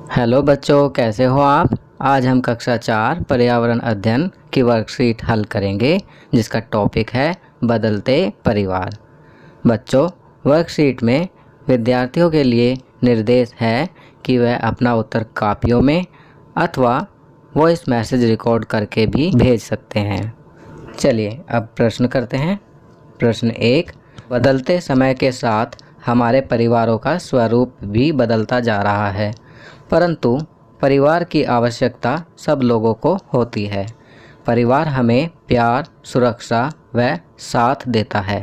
Hello बच्चों, कैसे हो आप। आज हम कक्षा 4 पर्यावरण अध्ययन की वर्कशीट हल करेंगे जिसका टॉपिक है बदलते परिवार। बच्चों, वर्कशीट में विद्यार्थियों के लिए निर्देश है कि वह अपना उत्तर कापियों में अथवा वॉइस मैसेज रिकॉर्ड करके भी भेज सकते हैं। चलिए अब प्रश्न करते हैं। प्रश्न 1, बदलते समय के साथ हमारे परिवारों का स्वरूप भी बदलता जा रहा है, परंतु परिवार की आवश्यकता सब लोगों को होती है। परिवार हमें प्यार, सुरक्षा व साथ देता है।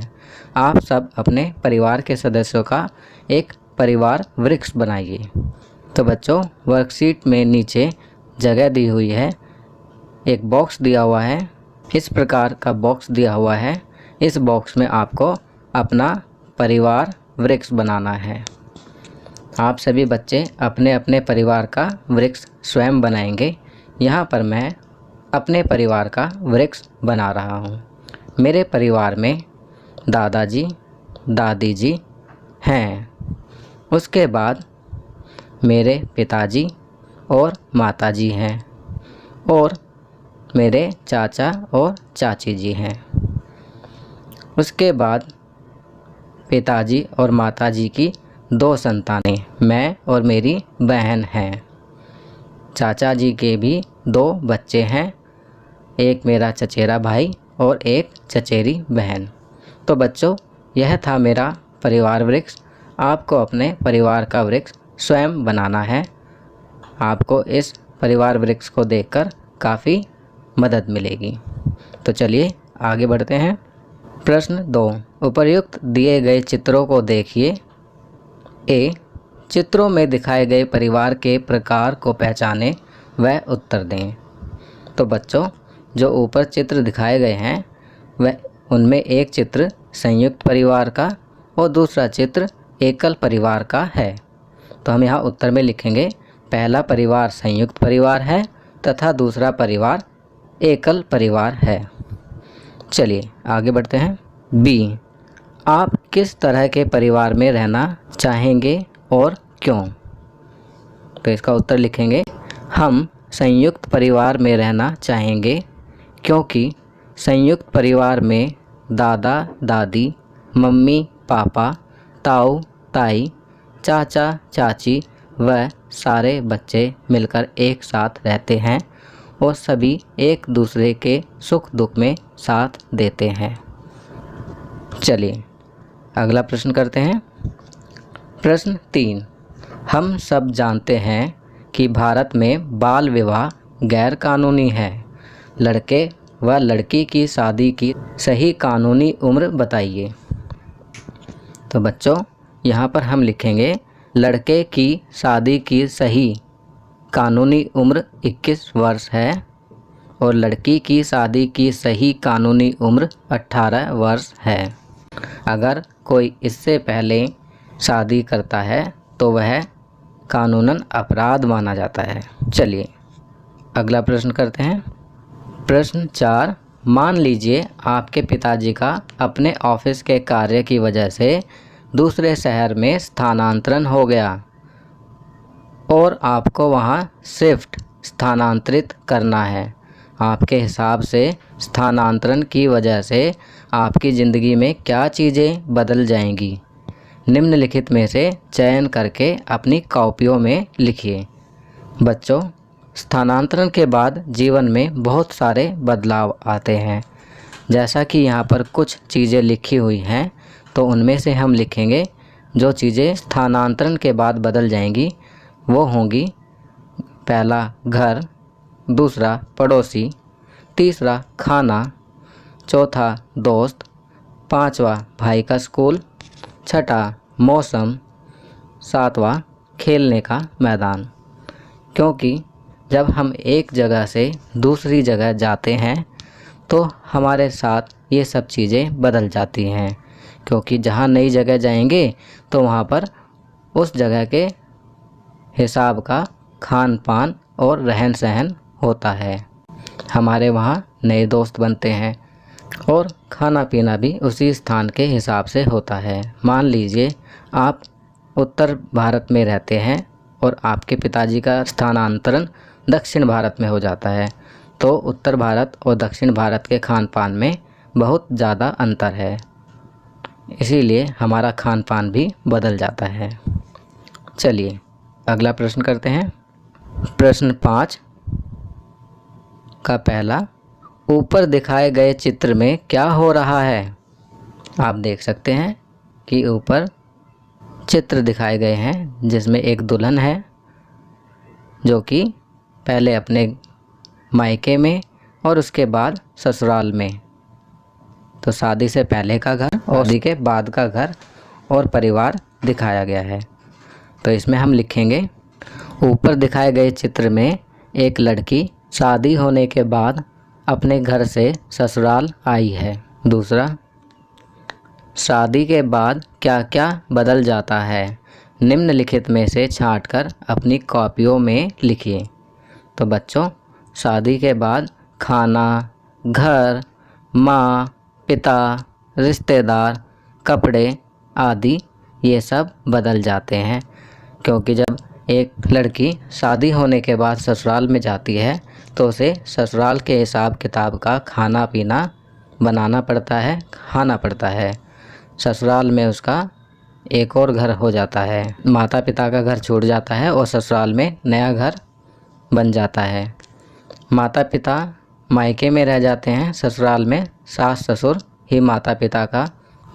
आप सब अपने परिवार के सदस्यों का एक परिवार वृक्ष बनाइए। तो बच्चों, वर्कशीट में नीचे जगह दी हुई है, एक बॉक्स दिया हुआ है। इस प्रकार का बॉक्स दिया हुआ है। इस बॉक्स में आपको अपना परिवार वृक्ष बनाना है। आप सभी बच्चे अपने अपने परिवार का वृक्ष स्वयं बनाएंगे। यहाँ पर मैं अपने परिवार का वृक्ष बना रहा हूँ। मेरे परिवार में दादाजी, दादी जी हैं। उसके बाद मेरे पिताजी और माताजी हैं और मेरे चाचा और चाची जी हैं। उसके बाद पिताजी और माताजी की 2 संतानें, मैं और मेरी बहन हैं। चाचा जी के भी 2 बच्चे हैं, एक मेरा चचेरा भाई और एक चचेरी बहन। तो बच्चों, यह था मेरा परिवार वृक्ष। आपको अपने परिवार का वृक्ष स्वयं बनाना है। आपको इस परिवार वृक्ष को देखकर काफ़ी मदद मिलेगी। तो चलिए आगे बढ़ते हैं। प्रश्न 2, उपर्युक्त दिए गए चित्रों को देखिए। ए, चित्रों में दिखाए गए परिवार के प्रकार को पहचानें व उत्तर दें। तो बच्चों, जो ऊपर चित्र दिखाए गए हैं वह उनमें एक चित्र संयुक्त परिवार का और दूसरा चित्र एकल परिवार का है। तो हम यहाँ उत्तर में लिखेंगे, पहला परिवार संयुक्त परिवार है तथा दूसरा परिवार एकल परिवार है। चलिए आगे बढ़ते हैं। बी, आप किस तरह के परिवार में रहना चाहेंगे और क्यों। तो इसका उत्तर लिखेंगे, हम संयुक्त परिवार में रहना चाहेंगे क्योंकि संयुक्त परिवार में दादा दादी, मम्मी पापा, ताऊ ताई, चाचा चाची व सारे बच्चे मिलकर एक साथ रहते हैं और सभी एक दूसरे के सुख दुख में साथ देते हैं। चलिए अगला प्रश्न करते हैं। प्रश्न 3, हम सब जानते हैं कि भारत में बाल विवाह गैर कानूनी है। लड़के व लड़की की शादी की सही कानूनी उम्र बताइए। तो बच्चों, यहाँ पर हम लिखेंगे, लड़के की शादी की सही कानूनी उम्र 21 वर्ष है और लड़की की शादी की सही कानूनी उम्र 18 वर्ष है। अगर कोई इससे पहले शादी करता है तो वह कानूनन अपराध माना जाता है। चलिए अगला प्रश्न करते हैं। प्रश्न 4, मान लीजिए आपके पिताजी का अपने ऑफिस के कार्य की वजह से दूसरे शहर में स्थानांतरण हो गया और आपको वहां शिफ्ट स्थानांतरित करना है। आपके हिसाब से स्थानांतरण की वजह से आपकी ज़िंदगी में क्या चीज़ें बदल जाएंगी। निम्नलिखित में से चयन करके अपनी कॉपियों में लिखिए। बच्चों, स्थानांतरण के बाद जीवन में बहुत सारे बदलाव आते हैं। जैसा कि यहाँ पर कुछ चीज़ें लिखी हुई हैं, तो उनमें से हम लिखेंगे जो चीज़ें स्थानांतरण के बाद बदल जाएंगी वो होंगी, पहला घर, दूसरा पड़ोसी, तीसरा खाना, चौथा दोस्त, पांचवा भाई का स्कूल, छठा मौसम, सातवां खेलने का मैदान। क्योंकि जब हम एक जगह से दूसरी जगह जाते हैं तो हमारे साथ ये सब चीज़ें बदल जाती हैं, क्योंकि जहाँ नई जगह जाएंगे तो वहाँ पर उस जगह के हिसाब का खान पान और रहन सहन होता है। हमारे वहाँ नए दोस्त बनते हैं और खाना पीना भी उसी स्थान के हिसाब से होता है। मान लीजिए आप उत्तर भारत में रहते हैं और आपके पिताजी का स्थानांतरण दक्षिण भारत में हो जाता है, तो उत्तर भारत और दक्षिण भारत के खान पान में बहुत ज़्यादा अंतर है, इसीलिए हमारा खान पान भी बदल जाता है। चलिए अगला प्रश्न करते हैं। प्रश्न 5 का पहला, ऊपर दिखाए गए चित्र में क्या हो रहा है? आप देख सकते हैं कि ऊपर चित्र दिखाए गए हैं जिसमें एक दुल्हन है जो कि पहले अपने मायके में और उसके बाद ससुराल में, तो शादी से पहले का घर और शादी के बाद का घर और परिवार दिखाया गया है। तो इसमें हम लिखेंगे, ऊपर दिखाए गए चित्र में एक लड़की शादी होने के बाद अपने घर से ससुराल आई है। दूसरा, शादी के बाद क्या क्या बदल जाता है? निम्नलिखित में से छांटकर अपनी कॉपियों में लिखिए। तो बच्चों, शादी के बाद खाना, घर, माँ, पिता, रिश्तेदार, कपड़े आदि ये सब बदल जाते हैं, क्योंकि जब एक लड़की शादी होने के बाद ससुराल में जाती है तो उसे ससुराल के हिसाब किताब का खाना पीना बनाना पड़ता है, खाना पड़ता है। ससुराल में उसका एक और घर हो जाता है, माता पिता का घर छूट जाता है और ससुराल में नया घर बन जाता है। माता पिता मायके में रह जाते हैं, ससुराल में सास ससुर ही माता पिता का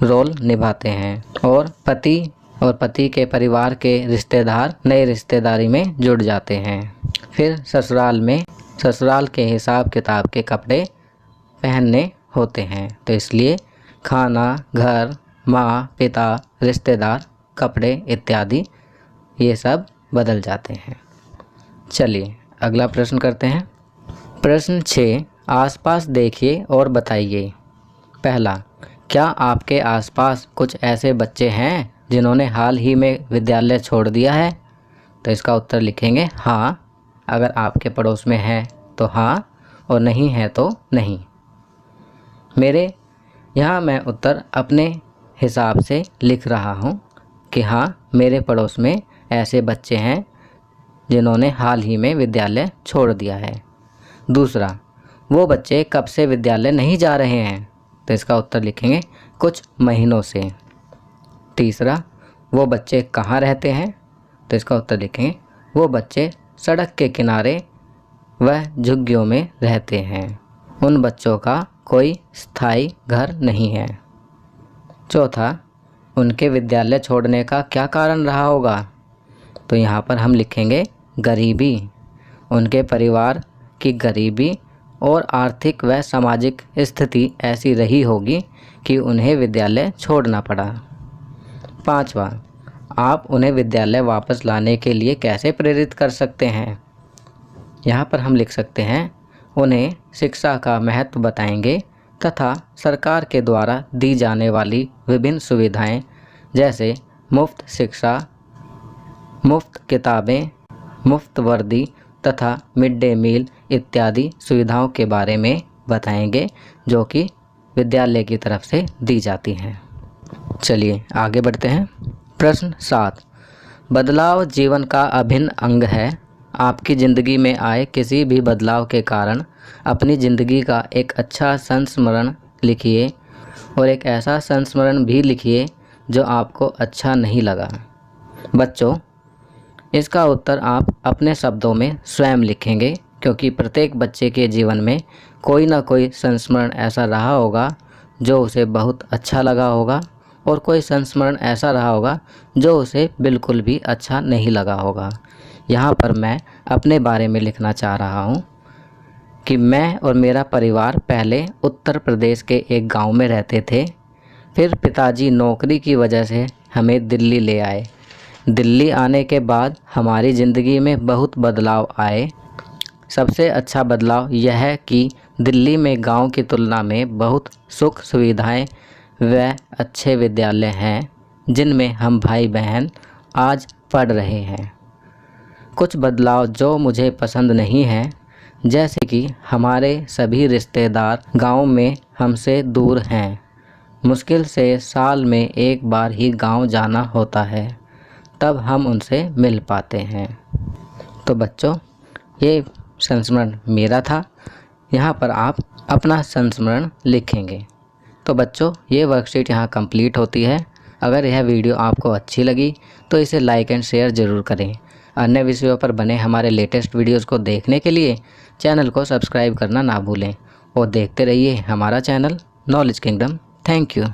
रोल निभाते हैं और पति के परिवार के रिश्तेदार नई रिश्तेदारी में जुड़ जाते हैं। फिर ससुराल में ससुराल के हिसाब किताब के कपड़े पहनने होते हैं, तो इसलिए खाना, घर, माँ, पिता, रिश्तेदार, कपड़े इत्यादि ये सब बदल जाते हैं। चलिए अगला प्रश्न करते हैं। प्रश्न 6, आसपास देखिए और बताइए। पहला, क्या आपके आसपास कुछ ऐसे बच्चे हैं जिन्होंने हाल ही में विद्यालय छोड़ दिया है? तो इसका उत्तर लिखेंगे हाँ। अगर आपके पड़ोस में है तो हाँ और नहीं है तो नहीं। मेरे यहाँ मैं उत्तर अपने हिसाब से लिख रहा हूँ कि हाँ, मेरे पड़ोस में ऐसे बच्चे हैं जिन्होंने हाल ही में विद्यालय छोड़ दिया है। दूसरा, वो बच्चे कब से विद्यालय नहीं जा रहे हैं? तो इसका उत्तर लिखेंगे कुछ महीनों से। तीसरा, वो बच्चे कहाँ रहते हैं? तो इसका उत्तर लिखेंगे वो बच्चे सड़क के किनारे व झुग्गियों में रहते हैं, उन बच्चों का कोई स्थायी घर नहीं है। चौथा, उनके विद्यालय छोड़ने का क्या कारण रहा होगा? तो यहाँ पर हम लिखेंगे गरीबी। उनके परिवार की गरीबी और आर्थिक व सामाजिक स्थिति ऐसी रही होगी कि उन्हें विद्यालय छोड़ना पड़ा। पांचवा, आप उन्हें विद्यालय वापस लाने के लिए कैसे प्रेरित कर सकते हैं? यहाँ पर हम लिख सकते हैं, उन्हें शिक्षा का महत्व बताएंगे तथा सरकार के द्वारा दी जाने वाली विभिन्न सुविधाएं जैसे मुफ्त शिक्षा, मुफ्त किताबें, मुफ्त वर्दी तथा मिड डे मील इत्यादि सुविधाओं के बारे में बताएंगे जो कि विद्यालय की तरफ से दी जाती हैं। चलिए आगे बढ़ते हैं। प्रश्न 7, बदलाव जीवन का अभिन्न अंग है। आपकी ज़िंदगी में आए किसी भी बदलाव के कारण अपनी ज़िंदगी का एक अच्छा संस्मरण लिखिए और एक ऐसा संस्मरण भी लिखिए जो आपको अच्छा नहीं लगा। बच्चों, इसका उत्तर आप अपने शब्दों में स्वयं लिखेंगे, क्योंकि प्रत्येक बच्चे के जीवन में कोई ना कोई संस्मरण ऐसा रहा होगा जो उसे बहुत अच्छा लगा होगा और कोई संस्मरण ऐसा रहा होगा जो उसे बिल्कुल भी अच्छा नहीं लगा होगा। यहाँ पर मैं अपने बारे में लिखना चाह रहा हूँ कि मैं और मेरा परिवार पहले उत्तर प्रदेश के एक गांव में रहते थे। फिर पिताजी नौकरी की वजह से हमें दिल्ली ले आए। दिल्ली आने के बाद हमारी ज़िंदगी में बहुत बदलाव आए। सबसे अच्छा बदलाव यह है कि दिल्ली में गांव की तुलना में बहुत सुख सुविधाएं व अच्छे विद्यालय हैं जिनमें हम भाई बहन आज पढ़ रहे हैं। कुछ बदलाव जो मुझे पसंद नहीं हैं, जैसे कि हमारे सभी रिश्तेदार गांव में हमसे दूर हैं। मुश्किल से साल में एक बार ही गांव जाना होता है, तब हम उनसे मिल पाते हैं। तो बच्चों ये संस्मरण मेरा था, यहाँ पर आप अपना संस्मरण लिखेंगे। तो बच्चों ये वर्कशीट यहाँ कंप्लीट होती है। अगर यह वीडियो आपको अच्छी लगी तो इसे लाइक एंड शेयर ज़रूर करें। अन्य विषयों पर बने हमारे लेटेस्ट वीडियोज़ को देखने के लिए चैनल को सब्सक्राइब करना ना भूलें और देखते रहिए हमारा channel knowledge kingdom. Thank you.